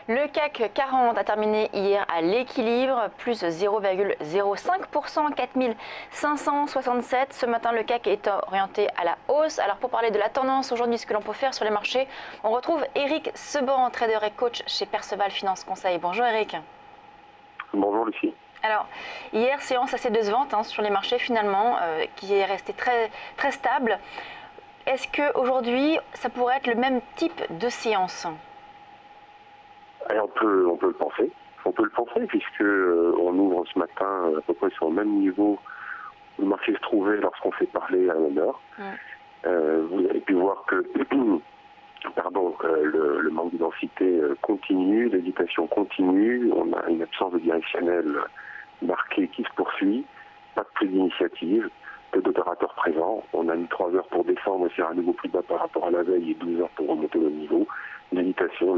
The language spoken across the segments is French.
Le CAC 40 a terminé hier à l'équilibre, plus 0,05%, 4567. Ce matin, le CAC est orienté à la hausse. Alors pour parler de la tendance aujourd'hui, ce que l'on peut faire sur les marchés, on retrouve Eric Seban, trader et coach chez Perceval Finance Conseil. Bonjour Eric. Bonjour Lucie. Alors, hier, séance assez décevante sur les marchés finalement, qui est restée très stable. Est-ce qu'aujourd'hui, ça pourrait être le même type de séance ? Alors on peut le penser. On peut le penser puisque on ouvre ce matin à peu près sur le même niveau où le marché se trouvait lorsqu'on s'est parlé à 1 heure. Vous avez pu voir que le manque de densité continue, l'hésitation continue, on a une absence de directionnel marquée qui se poursuit, pas de prise d'initiative, peu d'opérateurs présents. On a mis 3 heures pour descendre et faire un nouveau plus bas par rapport à la veille et 12 heures pour remonter le niveau. L'hésitation.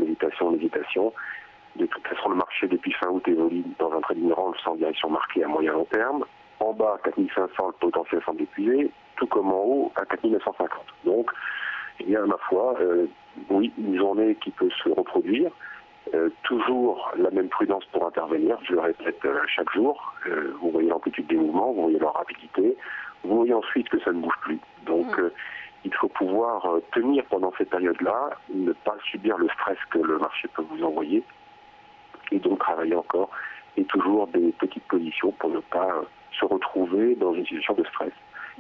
De toute façon, le marché depuis fin août évolue dans un trading range sans direction marquée à moyen long terme. En bas, 4500, le potentiel semble épuisé, tout comme en haut, à 4950. Donc, eh bien, à ma foi, oui, une journée qui peut se reproduire. Toujours la même prudence pour intervenir, je le répète chaque jour. Vous voyez l'amplitude des mouvements, vous voyez leur rapidité, vous voyez ensuite que ça ne bouge plus. Donc, il faut pouvoir tenir pendant cette période-là, ne pas subir le stress que le marché peut vous envoyer, et donc travailler encore, et toujours des petites positions pour ne pas se retrouver dans une situation de stress,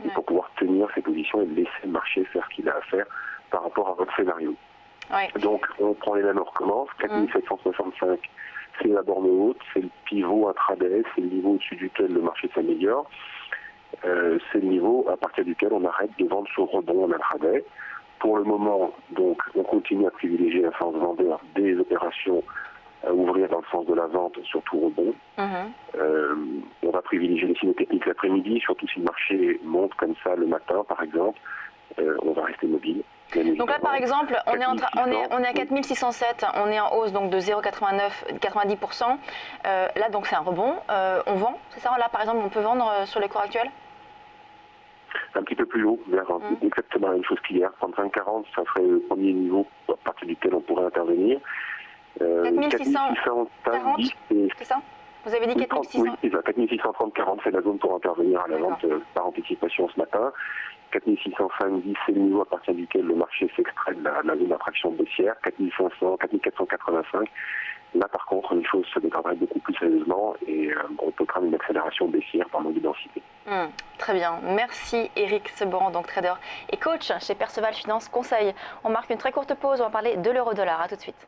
et pour pouvoir tenir ces positions et laisser le marché faire ce qu'il a à faire par rapport à votre scénario. Donc on prend les mêmes, on recommence, 4765, c'est la borne haute, c'est le pivot intraday, c'est le niveau au-dessus duquel le marché s'améliore. C'est le niveau à partir duquel on arrête de vendre sur rebond en intraday. Pour le moment, donc, on continue à privilégier la force vendeur des opérations à ouvrir dans le sens de la vente, surtout rebond. On va privilégier les signaux techniques l'après-midi, surtout si le marché monte comme ça le matin, par exemple. On va rester mobile. Donc là, par exemple, on est à 4607, on est en hausse donc de 0,90%. Là, donc c'est un rebond. On vend, c'est ça? Là, par exemple, on peut vendre sur les cours actuels? Un petit peu plus haut, vers exactement la même chose qu'hier. 35,40, ça serait le premier niveau à partir duquel on pourrait intervenir. 4640, c'est ça? Vous avez dit 4600? Oui, c'est ça. 4630-40, c'est la zone pour intervenir à la vente par anticipation ce matin. 4605-10, c'est le niveau à partir duquel le marché s'extrait de la zone d'attraction baissière. 4500, 4485. Là, par contre, les choses se dégraderaient beaucoup plus sérieusement et on peut craindre une accélération baissière par manque de densité. Très bien. Merci Eric Seban, donc trader et coach chez Perceval Finance Conseil. On marque une très courte pause, on va parler de l'euro-dollar. À tout de suite.